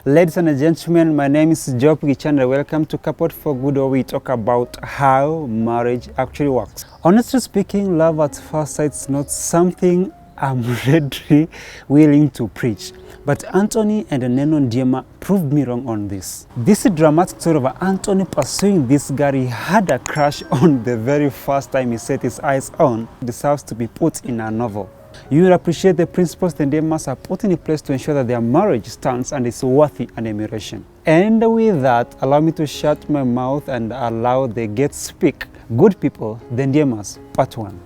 Ladies and gentlemen, my name is Job Gichanda. Welcome to Coupled for Good, where we talk about how marriage actually works. Honestly speaking, love at first sight is not something I'm really willing to preach. But Anthony and Nenoh Ndiemas proved me wrong on this. This dramatic story of Anthony pursuing this girl he had a crush on the very first time he set his eyes on deserves to be put in a novel. You will appreciate the principles the Ndiemas are put in place to ensure that their marriage stands and is worthy an admiration. And with that, allow me to shut my mouth and allow the guests speak. Good people, the Ndiemas, part 1.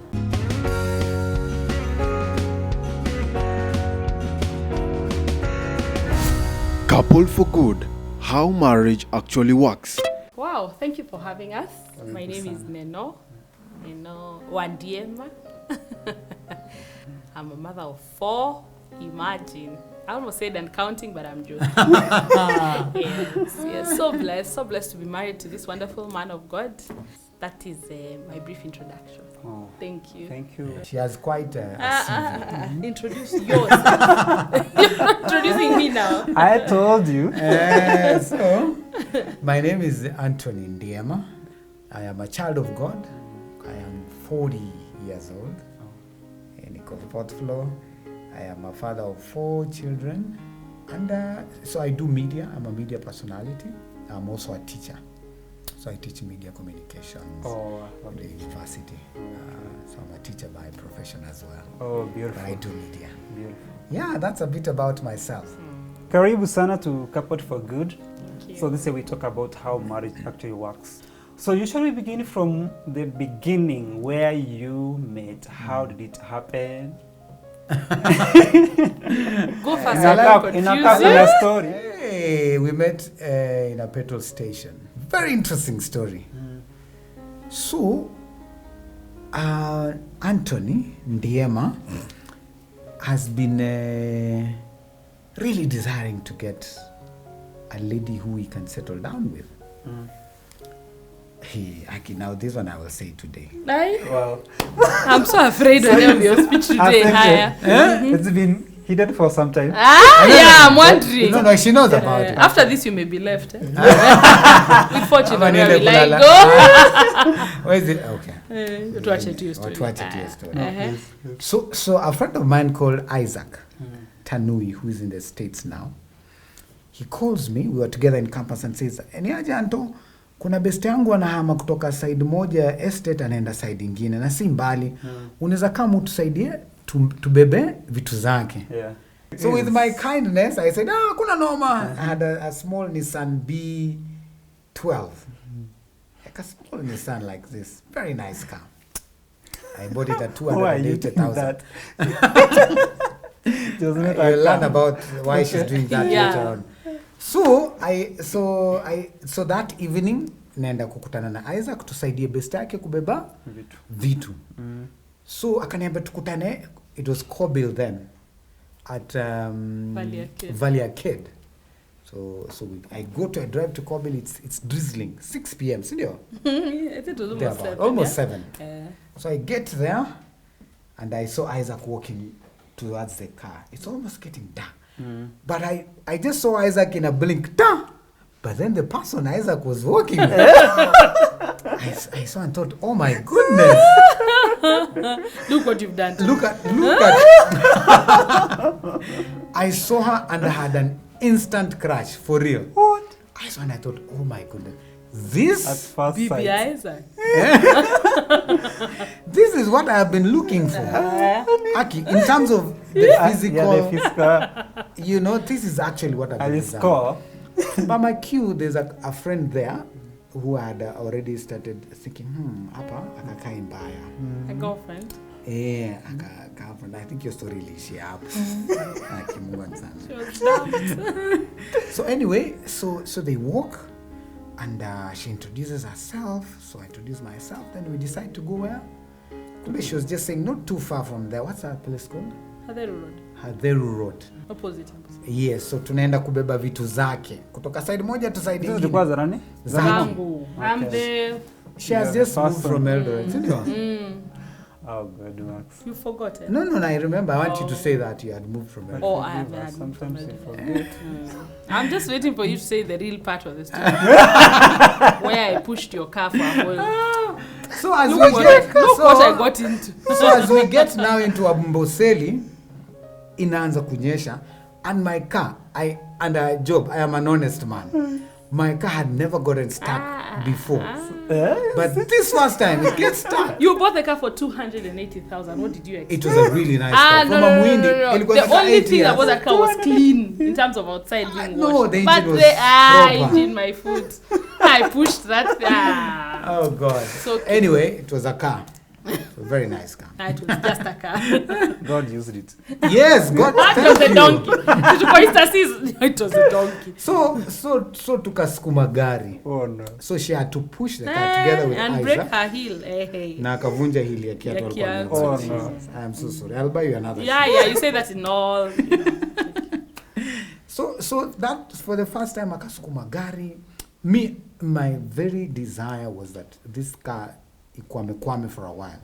Coupled for Good, how marriage actually works. Wow, thank you for having us. My name is Nenoh Ndiemas. I'm a mother of 4. Imagine. I almost said and counting, but I'm joking. yes, so blessed to be married to this wonderful man of God. That is my brief introduction. Oh, thank you. Thank you. She has quite a Introduce yours. You're introducing me now. I told you. So, my name is Anthony Ndiemas. I am a child of God. I am 40 years old. In the 4th floor. I am a father of 4 children. And so I do media. I'm a media personality. I'm also a teacher. So I teach media communications at the university. So I'm a teacher by profession as well. Oh, beautiful. But I do media. Beautiful. Yeah, that's a bit about myself. Karibu sana to Coupled for Good. Thank you. So this is we talk about how marriage actually works. So usually we begin from the beginning, where you met. How did it happen? Go first. In a story. Hey, we met in a petrol station. Very interesting story. So, Anthony Ndiemas has been really desiring to get a lady who he can settle down with. Now this one I will say today. Wow. I'm so afraid of your speech today. It's been hidden for some time. Yeah, I'm wondering. No, she knows about it. After this, you may be left. With 4 children, where we like go. Where is it? Okay. To watch it to your story. So a friend of mine called Isaac Tanui, who is in the States now, he calls me. We were together in campus and says, "Niaje Anto, kuna best yangu anahama kutoka side moja ya estate anaenda side ingine na si mbali. Unaweza kama utusaidie tubebe vitu zake." Yeah. So with my kindness, I said, kuna noma. I had a small Nissan B12. Like a small Nissan like this. Very nice car. I bought it at 280,000. You'll learn about why she's doing that later on. So that evening naenda kukutana na Isaac tusaidie best yake kubeba vitu. So akaniambia tukutane, it was Kobil then at Valley Arcade. So I drive to Kobil. It's drizzling. 6 p.m. Sindio? I think it was almost 7. So I get there and I saw Isaac walking towards the car. It's almost getting dark. But I just saw Isaac in a blink. But then the person Isaac was walking with, I saw and thought, oh my goodness. Look what you've done. Look at I saw her and I had an instant crush, for real. What? I saw and I thought, oh my goodness. This at first sight. Isaac. This is what I have been looking for. Aki, in terms of the physical, this is actually what I've been score. By my cue, there's a friend there who had already started thinking, apa akakai mbaya. A girlfriend? Yeah, a girlfriend. I think your story is up. So anyway, so they walk and she introduces herself. So I introduce myself. Then we decide to go where? She was just saying not too far from there. What's that place called? Hadheru Road. Opposite. Yes, so tunaenda kubeba vitu zake. Kutoka side moja to side ingine. Zilikuwa za nani? Zangu. I'm the... She has just moved from Eldoret. Oh, God, Max. You forgot it. No, I remember. I want you to say that you had moved from But LA. Oh, I forgive have us, had moved from sometimes you LA. forget. I'm just waiting for you to say the real part of the story. Where I pushed your car for a whole... So as Look, we what, get, look so, what I got into. so as we get now into Amboseli, inaanza kunyesha, and my car, I am an honest man. My car had never gotten stuck before. But this first time, it gets stuck. You bought the car for 280,000. What did you expect? It was a really nice car. No, From no, a no, Muhindi, no. ilikuwa The inakaa only 8 thing years. about that car was clean in terms of outside being No, washed. the engine But was the proper. engine, my foot. I pushed that. Oh God. So cute. Anyway, it was a car. A very nice car. It was just a car. God used it. Yes, God. That was thank a you. donkey. It was a donkey. So tukasukuma gari. Oh, no. So she had to push the car together with And break Isaac. her heel. Hey. Na akavunja hili ya kiatu Ya alikuwa kiatu. amevaa. Oh, no. I am so sorry. I'll buy you another. Yeah, you say that in all. So that for the first time akasukuma gari. My very desire was that this car ikwame for a while.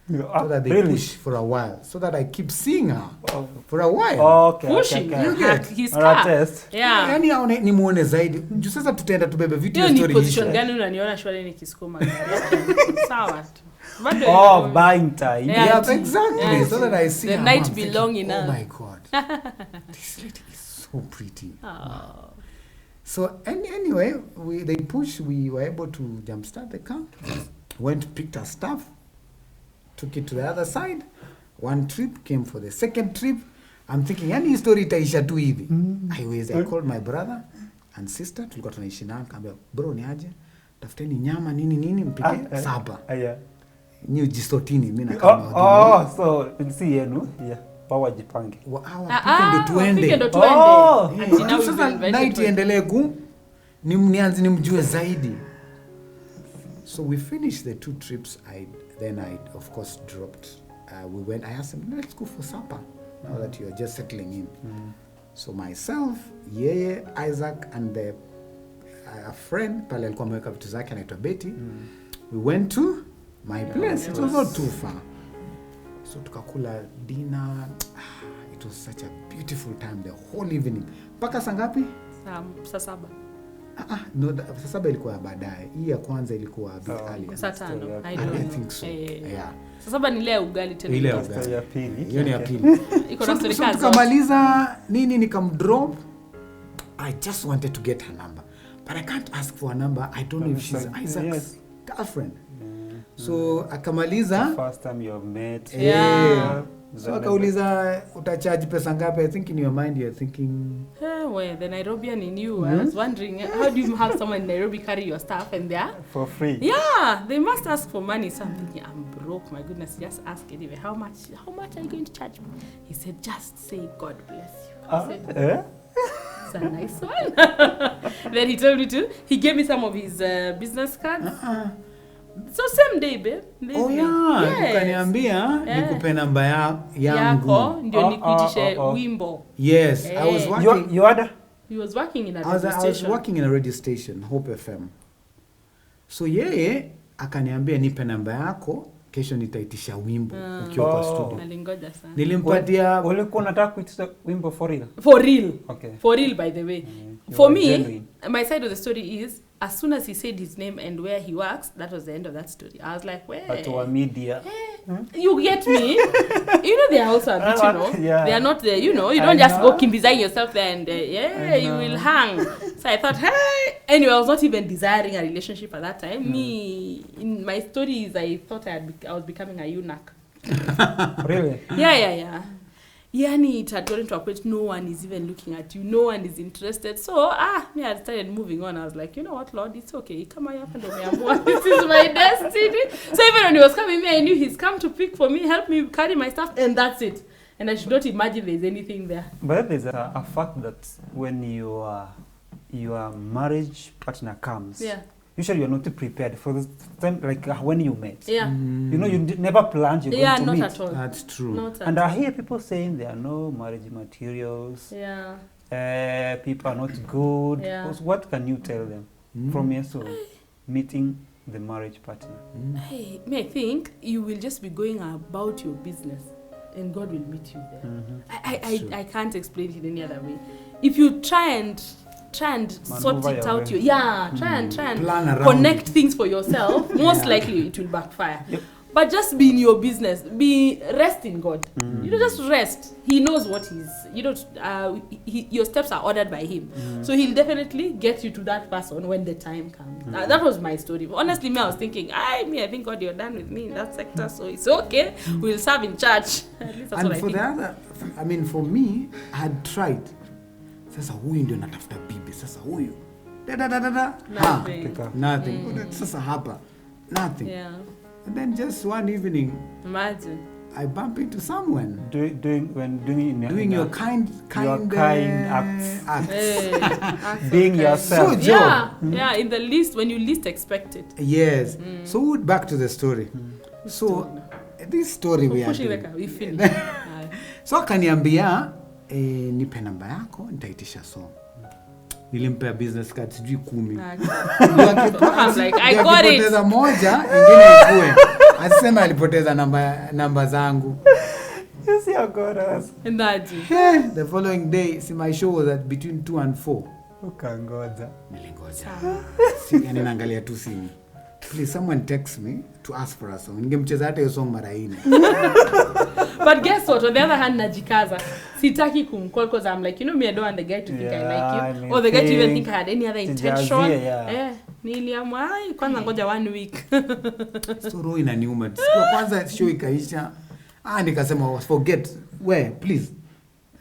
So that they Really? push for a while. So that I keep seeing her Oh. for a while. Okay. Pushing Okay, You okay. get his Alright, car. test. Yeah. Yaani aone nimuone zaidi. Juu sasa tutaenda tubebe vitu Hiyo ya ni story position isha. gani unaniona shwari nikisukuma gari? Sawa tu. Bado Oh, iko- buying time. Yeah. Yeah, exactly. Yeah. So that I see The her, night I'm thinking, belong oh enough. my God. This lady is so pretty. Oh. So anyway, they pushed. We were able to jumpstart the car. Went, picked our stuff, took it to the other side. One trip, came for the second trip. I'm thinking, yani story itaisha tu hivi. I called my brother and sister. Tulikuwa tunaishi nao, kaambia, bro ni aje? Tafuteni nyama nini mpike sapa. Yeah. Ni jisotini mimi na kama. Oh, so si yenu. Yeah. Pawa jipange. Tuende. Ndo tuende. Oh. Ati now we've Sasa been invited night to- iendelee nianze nimjue zaidi. So we finished the 2 trips. I of course dropped. I asked him, let's go for supper now that you are just settling in. So myself, Yeye, Isaac, and a friend pale alikuwa ameweka vitu zake anaitwa Betty. We went to my place. It was not too far. So tukakula dinner. It was such a beautiful time the whole evening. Mpaka saa ngapi? Saa saba. No, saa saba ilikuwa baadaye. Hii ya kwanza ilikuwa earlier. Saa tano. I I don't think so. Yeah. Saa saba ni ile ya ugali tena. Ile ya Story ya pili. Hiyo ni ya Okay. pili. Iko na story So kazi. tukamaliza nini nikamdrop. I just wanted to get her number. But I can't ask for a number. I don't know if she's Isaac's girlfriend. So akamaliza. First time you have met. Yeah. So akauliza utacharge pesa ngapi? I think in your mind you're thinking Well, the Nairobian in you. I was wondering, how do you have someone in Nairobi carry your stuff and they're... For free. Yeah, they must ask for money. So I'm thinking, I'm broke. My goodness, just ask anyway. How much are you going to charge me? He said, just say God bless you. I said, it's a nice one. Then he told me he gave me some of his business cards. So same day, babe. oh yeah, ukaniambia nikupe namba yangu. Yako ndio nikuitishe wimbo. Yes, I was working. You had? He was working in a I radio was station. working in a radio station, Hope FM. So yeye akaniambia nipe namba yako, kesho nitaitisha wimbo ukiwa kwa studio. Alingoja sana. Nilimpatia Ulikuwa unataka kuitisha wimbo for real? For real. Okay. For real, by the way. You For were me, genuine. my side of the story is, as soon as he said his name and where he works, that was the end of that story. I was like, where? At our media. You get me? You know, they are also a bit, you know. Yeah. They are not there, you know. You don't just go design yourself there and, you will hang. So I thought, hey. Anyway, I was not even desiring a relationship at that time. In my stories, I thought I was becoming a eunuch. Really? Yeah. Yani, it had gotten to a point, no one is even looking at you, no one is interested. So, me, I started moving on. I was like, you know what, Lord, it's okay. Kama hapa ndo umeamua. This is my destiny. So even when he was coming here, I knew he's come to pick for me, help me carry my stuff, and that's it. And I should not imagine there's anything there. But there's a fact that when your marriage partner comes, usually you're not prepared for the time, like when you met. Yeah. You know, you never planned you're going to not meet. at all. That's true. Not at And all. I hear people saying there are no marriage materials. Yeah. People are not good. Yeah. What can you tell them from your soul? Meeting the marriage partner? Hey, I think you will just be going about your business and God will meet you there. Mm-hmm. I can't explain it in any other way. If you try and sort it out, try and Plan around connect it. things for yourself, most likely it will backfire. Yep. But just be in your business, rest in God. Just rest. He knows what your steps are ordered by him. So he'll definitely get you to that person when the time comes. That was my story. Honestly, I was thinking, I think God, you're done with me in that sector, so it's okay. We'll serve in church. At least that's and what for I think. for me, I had tried. Sasa huyu ndio natafuta bibi. Sasa huyu. Nothing. Sasa hapa. Nothing. Yeah. And then just one evening, Imagine. I bump into someone Doing your kind acts. being yourself. So Yeah, in the least, when you least expect it. Yes. So back to the story. So this story we are doing. We finish. So akaniambia nipe namba yako nitaitisha song. Nilimpea business card sijui 10. I'm like, I got it. Alipoteza moja, ingine ikue. Asema alipoteza namba zangu. Yes, you got us. Imagine. The following day, see my show was at between 2 and 4. Ukangoja. Nilingoja. Ninaangalia tu simu. Please, someone text me to ask for a song. Ningemcheza hata hiyo song mara 4. But guess what? On the other hand, najikaza. Sitaki kumcall because I'm like, me, I don't want the guy to think I like you. Or the guy to even think I had any other intention. Niliamua, kwanza ngoja 1 week. So roho inaniuma. Siku kwanza show ikaisha. Nikasema forget. Please.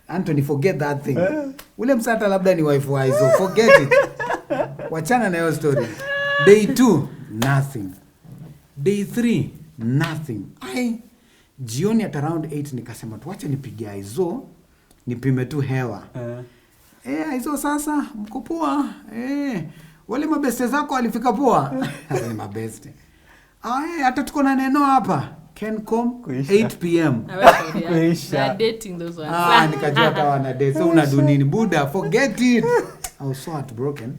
Anthony, forget that thing. Ule msata labda ni wife wise. So forget it. Wachana na hiyo story. Day 2, nothing. Day 3, nothing. Jioni at around 8 nikasema tuache nipigie Aizo nipime tu hewa. Aizo sasa mko poa? Wale mabeste zako walifika poa? Ni mabeste. Hata tuko na Nenoh hapa. Can come 8 p.m. They are dating those ones. Nikajua hata wana date. So unadu nini? Buddha, forget it. I was so heartbroken.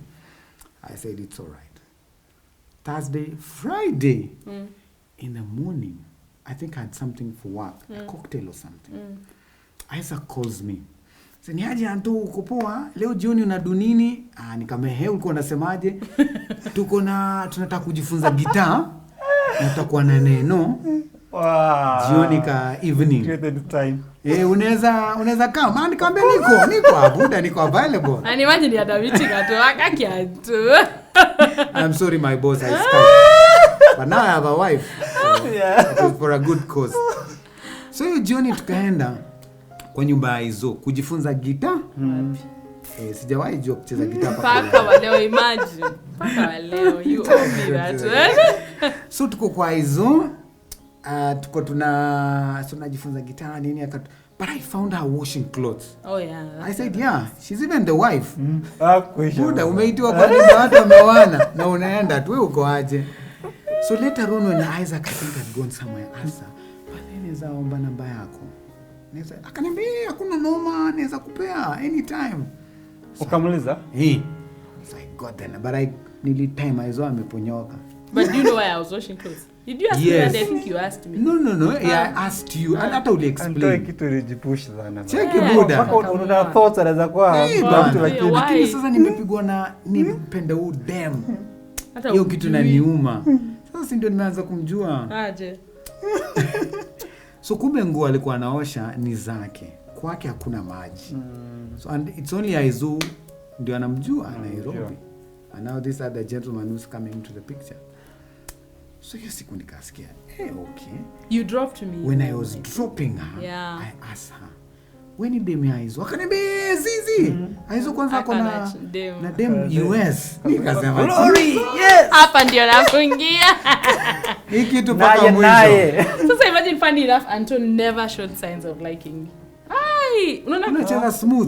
I said it's all right. Thursday, Friday, in the morning, I think I had something for work, a cocktail or something. Isaac calls me. Sasa niaje Anto uko poa? Leo jioni unadu nini? Nikamwambia ulikuwa unasemaje? Tunataka kujifunza gitaa. Natakuwa na Nenoh. Wow. Jioni ka evening. Created time. Unaweza kama nikamwambia niko abuda niko available. And imagine ya David katoaka kiatu. I'm sorry my boss, I Skype. But now I have a wife. So it was for a good cause. So hiyo jioni tukaenda kwa nyumba ya Aizo kujifunza gitaa. Sijawahi jua kucheza gitaa paka waleo, imagine. Paka waleo, you owe me that. So tuko kwa Aizo, tuko tunajifunza gitaa nini but I found her washing clothes. Oh yeah. I said yeah, she's even the wife. Kuda umeitiwa kwa nini watu wamewana na unaenda tu wewe uko aje? So later on when Isaac I think had gone somewhere asa, naweza omba namba yako. Akaniambia hakuna noma, naweza kupea anytime. Ukamuliza? So I got that, but I nearly time Aizo ameponyoka. But do you know why I was washing clothes? Did you ask me that? I think you asked me. No. Yeah, I asked you. Hata uli explain. Antoe kitu ulijipush sana. Check buda. Una thoughts anaweza kuwa lakini sasa nimepigwa na nipenda huu dem. Hiyo kitu inaniuma. Sasa ndio nimeanza kumjua. Aje. So kumbe nguo alikuwa anaosha ni zake. Kwake hakuna maji. So and it's only Aizo ndio anamjua Nairobi. And now this other gentleman who's coming into the picture. So hiyo siku nikasikia, okay. You dropped me. When I was dropping her, I asked her, when did dem Aizo? Akaniambia zizi. Aizo kwanza ako na dem US. Nikasema glory. Yes. Hapa ndio nafungia. Hii kitu paka mwisho. Sasa imagine funny enough, Anton never showed signs of liking me. Unaona unacheza smooth.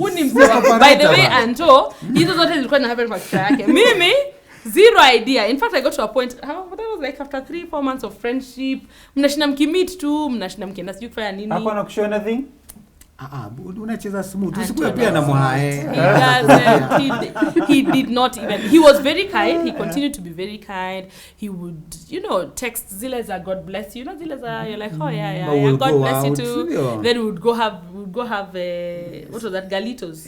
By the way, Anto, hizo zote zilikuwa na happen kwa kichwa yake. Mimi zero idea. In fact, I got to a point, that was like after 3-4 months of friendship, mnashinda mkimit tu, mnashinda mkienda sijui kufanya nini. Hakuwa anakushow anything? unacheza smooth. Usikue pia na mwae. He did not even. He was very kind. He continued to be very kind. He would, text zile za God bless you. Zile za you're like, oh yeah, God bless you too. Then we would go have what was that, galitos.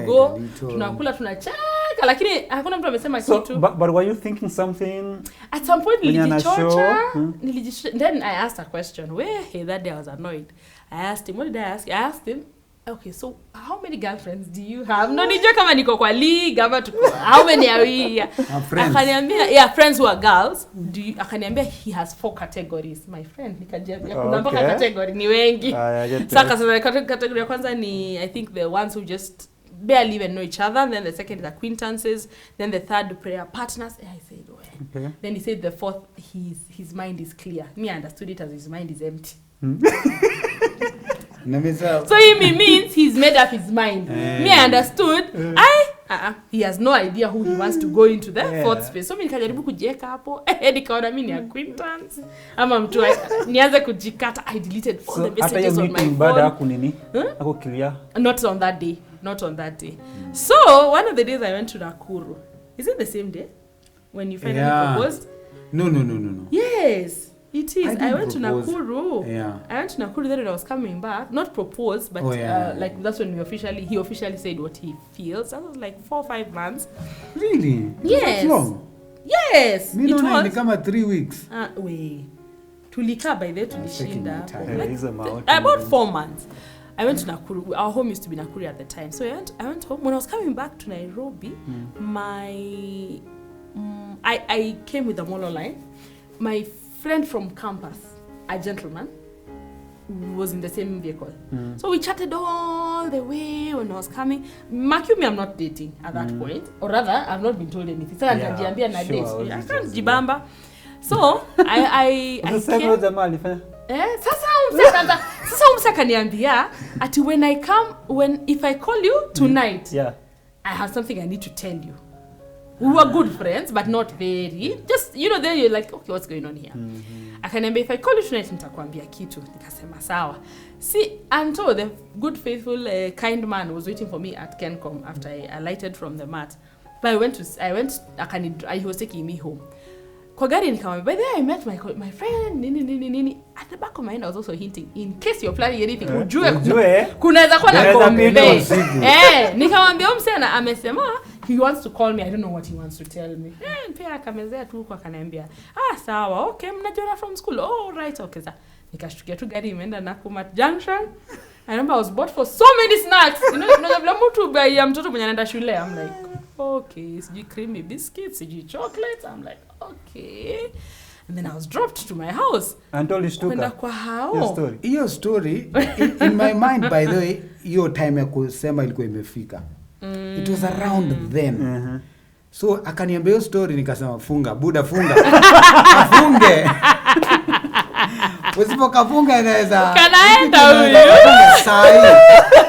Go tunakula tunacheka lakini hakuna mtu amesema kitu. But were you thinking something? At some point nilijichocha. Then I asked a question. That day I was annoyed. I asked him, what did I ask? I asked him, okay, so how many girlfriends do you have? No, nijua kama niko kwa league ama how many are we? Akaniambia, friends who are girls. Akaniambia he has 4 categories. My friend, nikajambia kuna mpaka category ni wengi. Sasa category ya kwanza ni I think the ones who just barely even know each other. Then the second is acquaintances. Then the third, prayer partners. I said, okay. Then he said the fourth, his mind is clear. Me, I understood it as his mind is empty. So he means he's made up his mind. Me, I understood. He has no idea who he wants to go into the fourth space. So mimi nikajaribu kujieka hapo. Nikaona mimi ni acquaintance. Ama mtu nianze kujikata. I deleted all the messages on my phone. Baada yako nini? Ako clear. Not on that day. So one of the days I went to Nakuru. Is it the same day when you finally proposed? No. Yes. It is. I went to Nakuru. Yeah. I went to Nakuru then when I was coming back. Not proposed, but like that's when he officially said what he feels. That was like 4 or 5 months. Really? Yes. That's long? Yes. Me it was. Kama 3 weeks. Wait. Tulika by there tulishinda. About 4 months. I went to Nakuru. Our home used to be Nakuru at the time. So I went home. When I was coming back to Nairobi, I came with the Molo line. My friend from campus, a gentleman, was in the same vehicle. So we chatted all the way when I was coming. Mark you me, I'm not dating at that point. Or rather, I've not been told anything. So I can't jibamba. So I came. Sasa umsa kaniambia ati if I call you tonight, I have something I need to tell you. We were good friends, but not very. Just, then you're like, okay, what's going on here? Akaniambia, if I call you tonight, nitakwambia kitu. Nikasema, sawa. See, and so the good, faithful, kind man was waiting for me at Kencom after I alighted from the mat. But he was taking me home. Kwa gari nikamwambia, by the way, I met my friend, nini. At the back of my mind, I was also hinting, in case you're planning anything, ujue kunaweza kuwa na kombe. Nikamwambia msana amesema, he wants to call me, I don't know what he wants to tell me. Pia akamezea tu kwa akaniambia, sawa, okay, mnajiona from school. Oh, right, okay, sir. Nikashtukia tu gari imeenda Nakumatt Junction. I remember I was bought for so many snacks. Vile mtu buy mtoto mwenye anaenda shule. I'm like, okay, sijui creamy biscuits, sijui chocolates. I'm like, okay. And then I was dropped to my house. Until you stood up. Your story, in my mind, by the way, your time ya kusema ilikuwa imefika. It was around then. So akaniambia hiyo story nikasema funga buda afunge. Usipokafunga inaweza kanaenda huyu sai.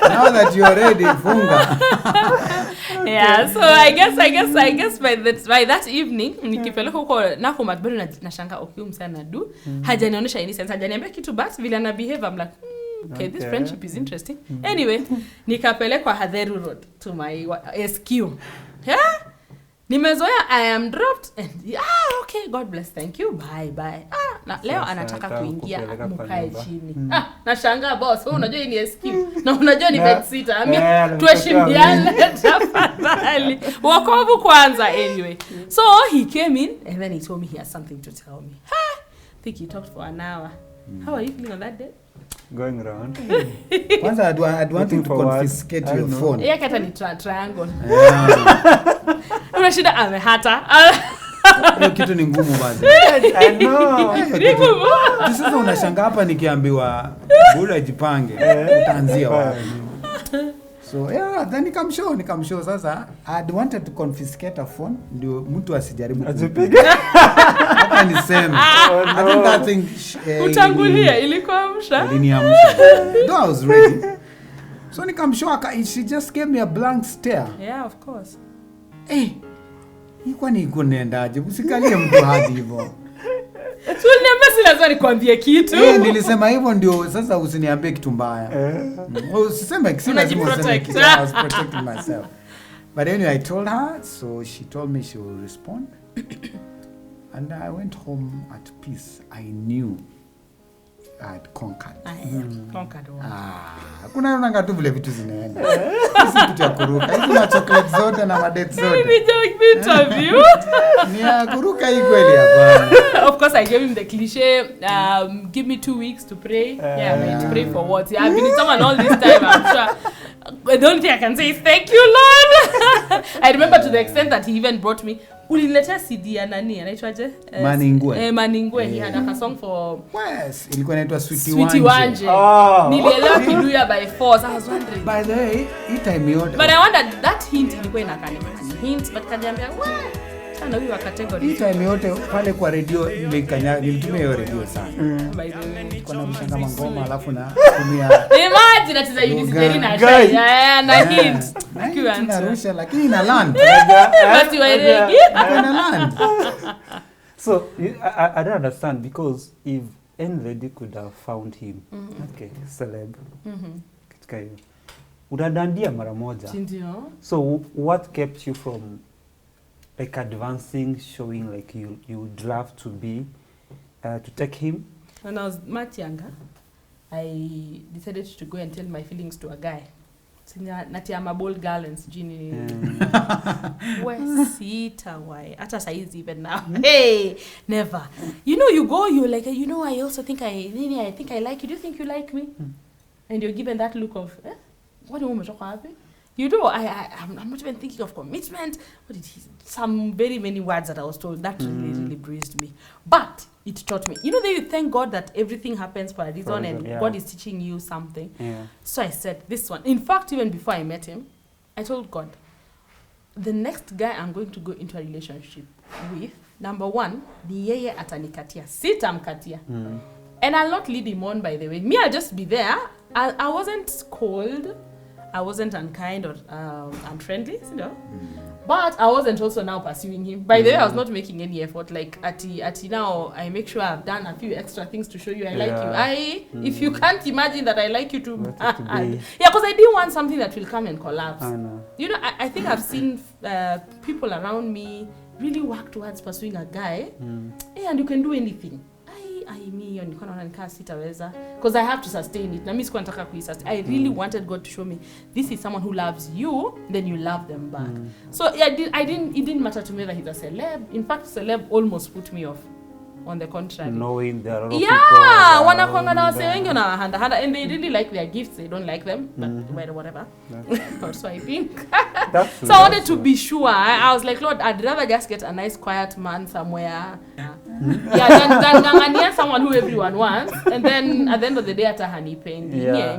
Now that you are ready funga. So I guess by that evening nikipeleka huko Nakumatt bado nashanga okay msana du hajanionyesha any sense, hajaniambia kitu but vile ana behave I'm like okay, this friendship is interesting. Anyway, nikapelekwa Hadheru Road to my SQ. Nimezoea I am dropped and okay, God bless, thank you, bye. Na leo anataka kuingia mkae chini. Nashangaa boss, wewe unajua ni SQ na unajua ni bed sitter. Tuheshimiane tafadhali. Wokovu kwanza anyway. So he came in and then he told me he has something to tell me. I think he talked for an hour. How are you feeling on that day? Going around. Kwanza I'd want him to confiscate your phone. Kata ni triangle. Unashida amehata. Hiyo kitu ni ngumu basi. I know. Sasa unashanga hapa nikiambiwa bora jipange utaanzia wapi? So then nikamshow sasa I'd wanted to confiscate a phone ndio mtu asijaribu kupiga. Hapa ni same. I think that thing utangulia ilikuamsha. Iliniamsha. I was ready. So nikamshow she just gave me a blank stare. Yeah, of course. Iko ni kunendaje? Usikalie mtu hadi hivyo. Tuliambia lazima nikwambie kitu. Nilisema hivyo ndio sasa usiniambie kitu mbaya. Usiseme kitu lazima useme kitu. I was protecting myself. But anyway, I told her, so she told me she will respond. And I went home at peace. I knew I had conquered. Conquered one. Kuna nanga tu vile vitu zinaenda. Sisi kitu ya kuruka. Hizi ma chocolate zote na madate zote. Maybe joke interview. Ni ya kuruka hii kweli hapa. Of course, I gave him the cliche, give me 2 weeks to pray. To pray for what? Yeah, I've been in someone all this time, I'm sure. The only thing I can say is thank you, Lord. I remember to the extent that he even brought me, uliniletea CD ya nani, anaitwaje? Maningwe. Maningwe, he had a song for... Yes, ilikuwa inaitwa Sweetie Wanje. Nilielewa kiduya by force, I was wondering. By the way, hii time yote. But I wondered, that hint ilikuwa inakani hint, but kaniambia, sana huyu wa category. Hii time yote pale kwa radio nilitumia hiyo radio sana. By the way. Kwa mshanga mangoma alafu na tumia. Imagine that is a Unisiberi na shai. Na hint. Tunarusha lakini ina land. Basi wairegi. Ina land. So I don't understand, because if any lady could have found him, okay, celeb, katika hiyo, unadandia mara moja. Ndio. So what kept you from like advancing, showing like you would love to be, to take him? When I was much younger, I decided to go and tell my feelings to a guy. Nati I'm a bold girl and sijini. Sita why? Hata saizi even now. Hey, never. You know, you go, you're like, you know, I also think I think I like you. Do you think you like me? And you're given that look of, what do you want me to talk? You know, I'm not even thinking of commitment. What did he? Some very many words that I was told that really bruised me. But it taught me. You know, you thank God that everything happens for a reason, and God is teaching you something. Yeah. So I said this one. In fact, even before I met him, I told God, the next guy I'm going to go into a relationship with, number one, ni yeye atanikatia. Sitamkatia. And I'll not lead him on, by the way. Me, I'll just be there. I wasn't cold. I wasn't unkind or unfriendly, you know. But I wasn't also now pursuing him. By the way, I was not making any effort. Like, at now, I make sure I've done a few extra things to show you I like you. If you can't imagine that I like you too. Because I didn't want something that will come and collapse. I know. You know, I think I've seen people around me really work towards pursuing a guy. And you can do anything. Because I have to sustain it. I really wanted God to show me this is someone who loves you, then you love them back. So it didn't matter to me that he's a celeb. In fact, celeb almost put me off. On the contrary. Knowing there are a lot of people. Wanakwanga na wase wengi na handa and they really like their gifts. They don't like them, but whatever. Or so I think. So I wanted to be sure. I was like, Lord, I'd rather just get a nice quiet man somewhere. Than ngangania someone who everyone wants, and then at the end of the day, at a honey paying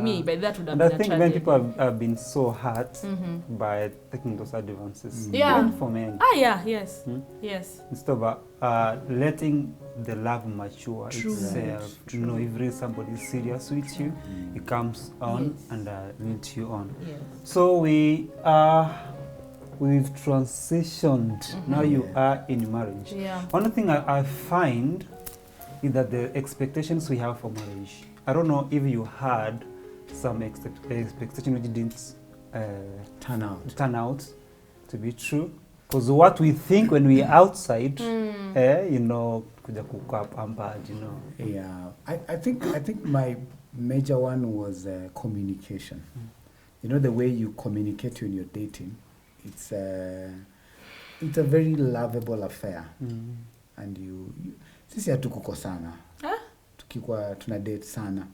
me, but that would have been a tragedy. And I think many people have been so hurt by taking those advances. Even for men. Yes. Instead of letting the love mature itself. You know, if really somebody is serious with you, it comes on and leads you on. So we've transitioned. Now you are in marriage. One thing I find is that the expectations we have for marriage, I don't know if you had some expectation which didn't turn out to be true. Because what we think when we're outside, you know, kuja kukaa you know. Yeah, I think my major one was communication. You know, the way you communicate when you're dating, it's a very lovable affair. And sisi hatukukosana. Tukikuwa tuna date sana.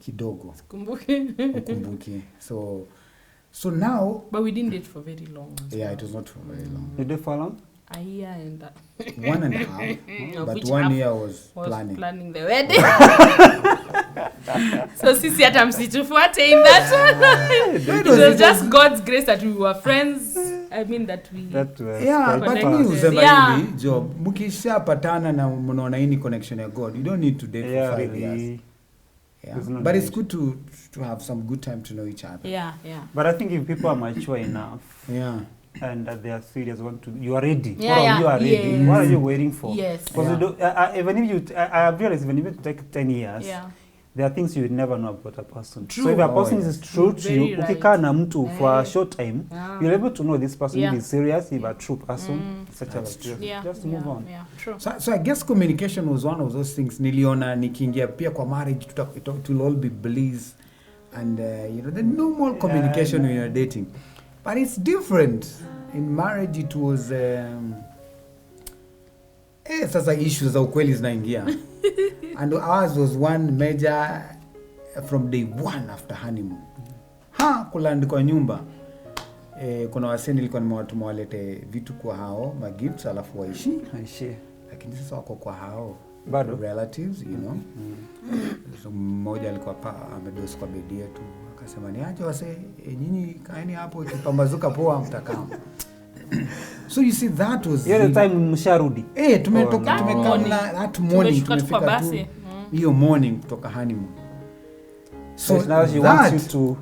Kidogo. Ukumbuki. So now... But we didn't date for very long. Yeah, it was not for very long. Did they for long? A year and that. 1.5. But 1 year was planning. Planning the wedding. So sisi hata msitufuate in that one. It was just God's grace that we were friends. I mean that we... but me usema hivi, job. Mukisha patana na mnaona hii connection ya God. You don't need to date for 5 years. But it's good to have some good time to know each other. But I think if people are mature enough, and they are serious, you are ready. Yeah, You are ready. yes. What are you waiting for? Yes. Because even if I have realized, even if you take 10 years, there are things you would never know about a person. True. So if a person is true to Very you, right. ukikaa na mtu for a short time, you're able to know this person if he's serious, if a true person, etc. Just move on. Yeah, true. So I guess communication was one of those things. Niliona nikiingia pia kwa marriage, it will all be bliss, and the normal communication when you're dating. But it's different. In marriage, it was sasa issues za ukweli zinaingia. And ours was one major from day one after honeymoon. Kulandi kwa nyumba. Kuna wasee nilikuwa nimewatuma walete vitu kwa hao, magifts alafu waishi. Lakini sasa wako kwa hao bado relatives, So mmoja alikuwa amedosi kwa bedi yetu. Akasema ni aje wasee, nyinyi kaeni hapo ikipambazuka poa mtakao. So you see that was the time msharudi. Tumetoka that morning tumefika tu hiyo morning kutoka honeymoon. So now she wants you to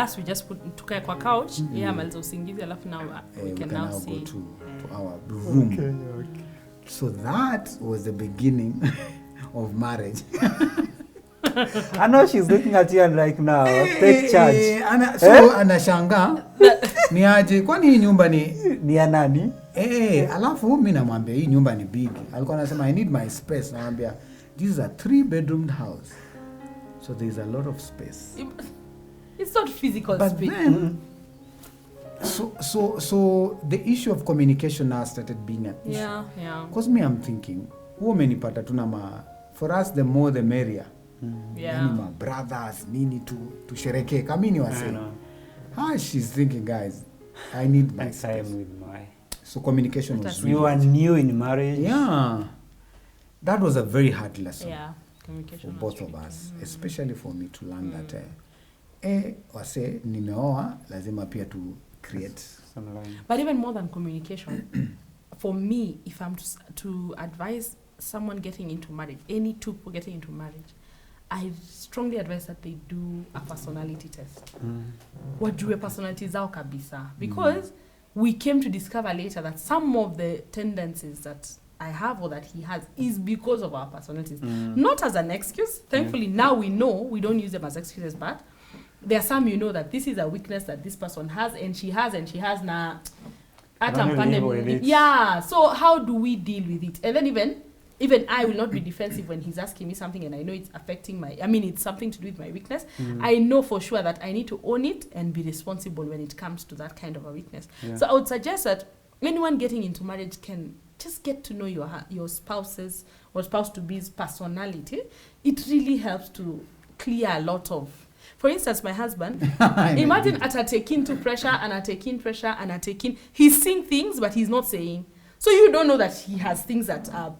us we just tukae kwa couch, maliza usingizi alafu now we can now see go to our room. Okay. So that was the beginning of marriage. I know she's looking at you and like now take charge. Anashangaa ni aje, kwani hii nyumba ni ya nani? Alafu mimi namwambia hii nyumba ni big. Alikuwa anasema I need my space. Namwambia this is a 3-bedroom house. So there is a lot of space. It's not physical but space. Then, so the issue of communication now started being an issue. Yeah. Because me I'm thinking, umenipata for us the more the merrier. Yani my brothers nini tushereke kamini wase. She's thinking, guys, I need my space. Time with my. So communication was really. You are new in marriage. Yeah. That was a very hard lesson. Yeah. Communication for both of us, especially for me to learn that wase nimeoa lazima pia to create some line. But even more than communication, for me, if I'm to advise someone getting into marriage, any two people getting into marriage, I strongly advise that they do a personality test. Wajue personality zao kabisa. Because we came to discover later that some of the tendencies that I have or that he has is because of our personalities. Not as an excuse. Thankfully, now we know, we don't use them as excuses, but there are some that this is a weakness that this person has and she has na. Yeah, so how do we deal with it? And then even I will not be defensive when he's asking me something and I know it's affecting it's something to do with my weakness. I know for sure that I need to own it and be responsible when it comes to that kind of a weakness. So I would suggest that anyone getting into marriage can just get to know your spouse's or spouse-to-be's personality. It really helps to clear a lot of... For instance, my husband, imagine ataking to pressure and ataking. He's seeing things, but he's not saying. So you don't know that he has things that are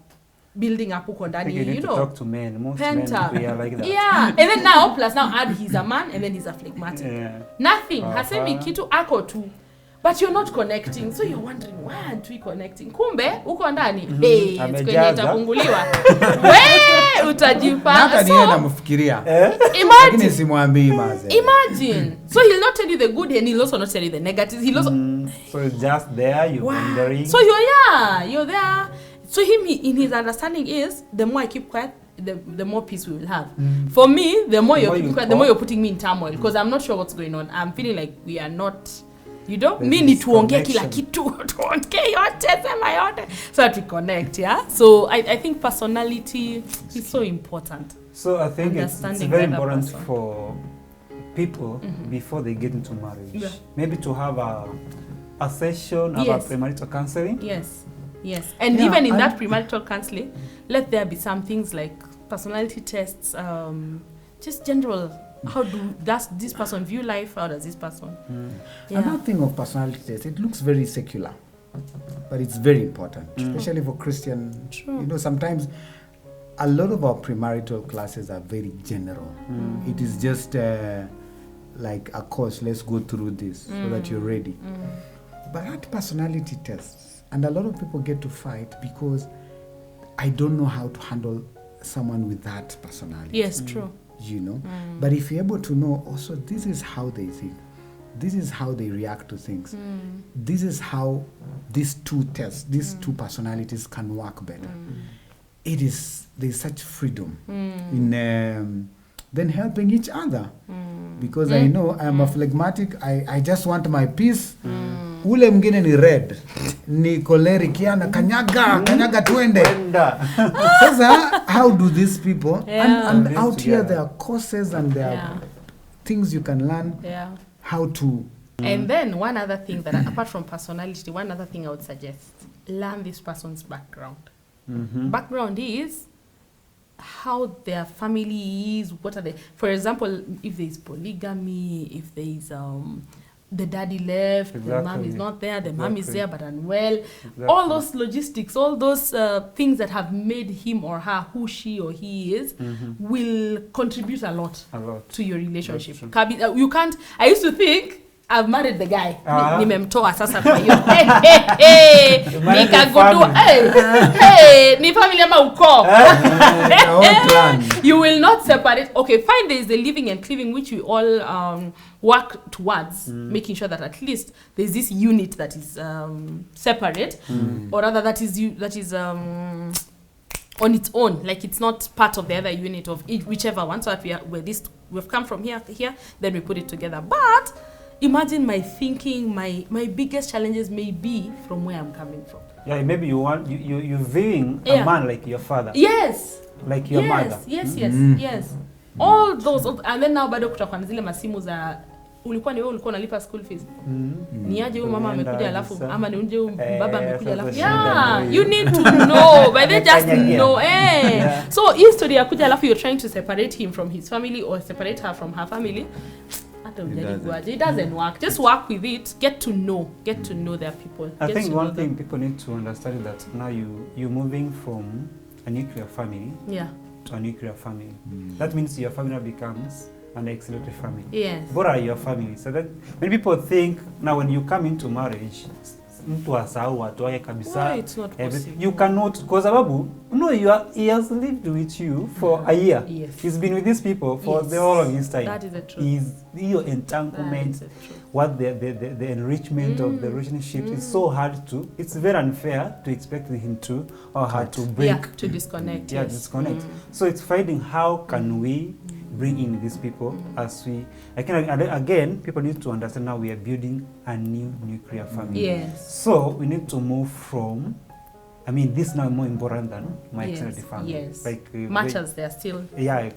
building up huko ndani, you know. Talk to men. Most men we are like that. Yeah, and then now add he's a man and then he's a phlegmatic. Nothing. Hasemi kitu ako tu. But you're not connecting. So you're wondering, why aren't we connecting? Kumbe, uko ndani. Kwenye itafunguliwa. We, utajipanga. Hata niye namfikiria. Imagine. Simwambii maze. Imagine. So he'll not tell you the good and he'll also not tell you the negative. He'll also... So it's just there, you're wondering. So you're there. So in his understanding is, the more I keep quiet, the more peace we will have. For me, the more you're keeping quiet, the more you're putting me in turmoil. Because I'm not sure what's going on. I'm feeling like we are not... mi ni tuongee kila kitu, tuongee yote, sema yote, so that we connect, yeah? So I think personality is so important. So I think it's very important for people before they get into marriage. Maybe to have a session about premarital counseling. Yes. And even in that premarital counseling, let there be some things like personality tests, just general... How does this person view life? How does this person? Another thing of personality test, it looks very secular, but it's very important, especially for Christian. True. Sometimes a lot of our premarital classes are very general. It is just like a course, let's go through this so that you're ready. But at personality tests, and a lot of people get to fight because I don't know how to handle someone with that personality. Yes, true. But if you're able to know also this is how they think, this is how they react to things. This is how these two tests, these two personalities can work better. There's such freedom in then helping each other. Because I know I'm a phlegmatic, I just want my peace. Ule mwingine ni red, ni choleric, yana kanyaga twende. Sasa, how do these people, and out here there are courses and there are things you can learn how to. And then one other thing that, apart from personality, one other thing I would suggest, learn this person's background. Background is how their family is, what are they, for example, if there is polygamy, if there is the daddy left, the mom is not there, the mom is there but unwell, all those logistics, all those things that have made him or her who she or he is will contribute a lot to your relationship. You can't, I used to think I've married the guy. Nimemtoa sasa kwa hiyo. Nikagundua. Ni familia ama ukoo. You will not separate. Okay, fine, there is the living and cleaving which we all work towards, making sure that at least there is this unit that is separate, or rather that is on its own, like it's not part of the other unit of each, whichever one. So that we've come from here, then we put it together. But imagine my thinking, my biggest challenges may be from where I'm coming from. Yeah, maybe you're viewing a man like your father. Yes. Like your mother. Yes. All those, and then now bado kutakuwa na zile masimu za ulikuwa unalipa school fees. Ni aje huyu mama amekuja alafu ama ni unje baba amekuja alafu. Yeah, you need to know, but they just know. So history ya kuja alafu you're trying to separate him from his family or separate her from her family. It doesn't work. Just work with it. Get to know their people. I think one thing people need to understand is that now you're moving from a nuclear family to a nuclear family. That means your family becomes an extended family. Yes. What are your family? So that many people think now when you come into marriage, mtu asahau watu wake kabisa. It's not possible. You cannot, because Ababu, no, he has lived with you for a year. Yes. He's been with these people for the whole of his time. That is the truth. Your entanglement, what the enrichment of the relationship is so hard to. It's very unfair to expect him to or her to break. To disconnect. Disconnect. So it's finding how can we bring in these people as we. Again, people need to understand now we are building a new nuclear family. Yes. So we need to move from. I mean, this now is more important than my extended family. Yes. Like much as they are still. Yeah.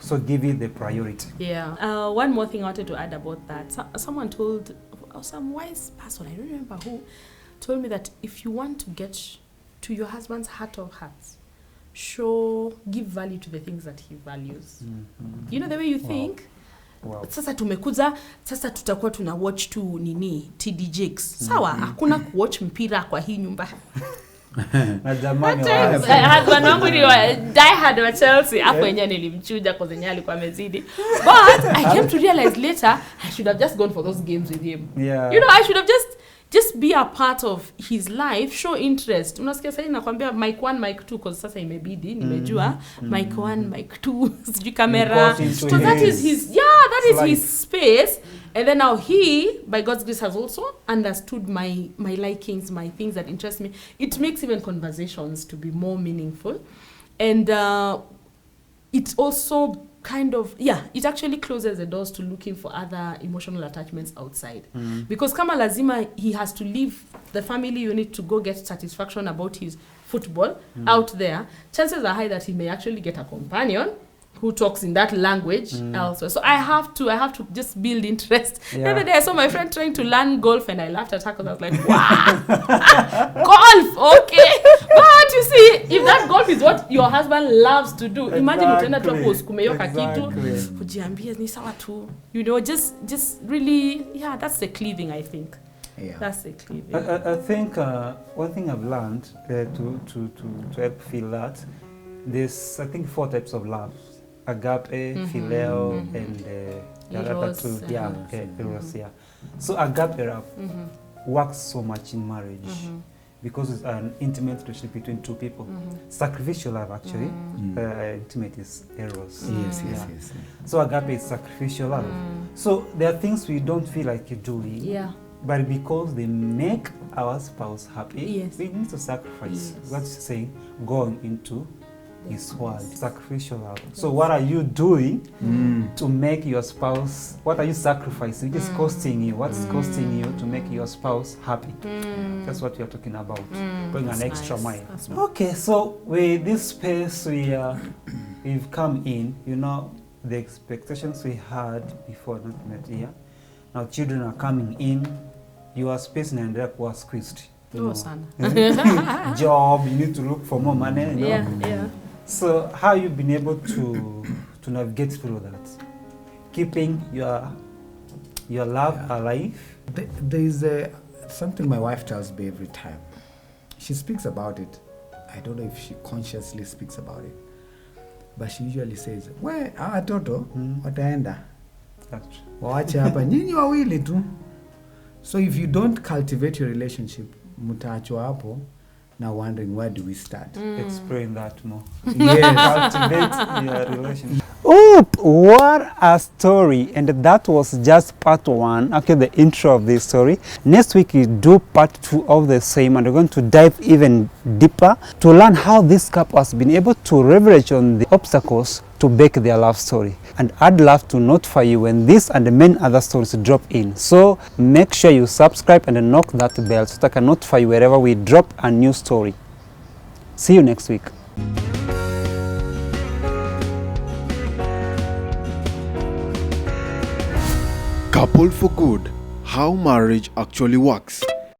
So give it the priority. Yeah. One more thing I wanted to add about that. Someone told, some wise person, I don't remember who, told me that if you want to get to your husband's heart of hearts, give value to the things that he values. You know the way you think? Wow. Sasa tumekuza, sasa tutakuwa tuna watch tu TD Jakes. Sawa, hakuna kuwatch mpira kwa hii nyumba. Na jamani husband wangu ni die hard wa Chelsea. Hapo yenyewe nilimchuja kwa zenye alikuwa amezidi. But I came to realize later I should have just gone for those games with him. Yeah. You know, I should have just be a part of his life, show interest. Unasikia sasa nakwambia mic 1 mic 2 because sasa imebidi nimejua mic 1 mic 2 sijui camera. So that is his space. And then now he, by God's grace, has also understood my likings, my things that interest me. It makes even conversations to be more meaningful. And it also kind of, it actually closes the doors to looking for other emotional attachments outside. Because kama lazima, he has to leave the family unit to go get satisfaction about his football out there. Chances are high that he may actually get a companion who talks in that language elsewhere. So I have to just build interest. The other day I saw my friend trying to learn golf and I laughed at her because I was like, wow, golf, okay. But you see, if that golf is what your husband loves to do, imagine utaenda tu kumeyoka kitu, kujiambia ni sawa tu. You know, just really, that's the cleaving, I think. Yeah. That's the cleaving. I think one thing I've learned to help feel that there's, I think, 4 types of love. Agape, phileo, and the other 2, eros. So agape love works so much in marriage because it's an intimate relationship between two people. Sacrificial love, actually. Intimate is eros. Yes, Yeah. yes. So agape is sacrificial love. So there are things we don't feel like doing, Yeah. but because they make our spouse happy, Yes. we need to sacrifice. Yes. What's saying? Going into His word, sacrificial love. So what are you doing to make your spouse? What are you sacrificing? Which is costing you? What's costing you to make your spouse happy? That's what we are talking about. Going an extra nice. mile. That's nice. Okay, so with this space we've come in, you know, the expectations we had before not met here. Now children are coming in. Your space inaendelea kuwa squeezed. You Oh, know. sana. Job, you need to look for more money. You know? Yeah. So how you been able to navigate through that, keeping your love alive? There is something my wife tells me every time. She speaks about it. I don't know if she consciously speaks about it, but she usually says, "We watoto wataenda, That's true. waache hapa nyinyi wawili tu." So if you don't cultivate your relationship, mtaachwa hapo now wondering where do we start. Explain that more. Yes. Cultivate your relationship. Oop, what a story. And that was just part one, actually the intro of this story. Next week we do part 2 of the same, and we're going to dive even deeper to learn how this couple has been able to leverage on the obstacles to bake their love story. And I'd love to notify you when this and many other stories drop in. So make sure you subscribe and knock that bell so that I can notify you wherever we drop a new story. See you next week. Couple for Good, How Marriage Actually Works.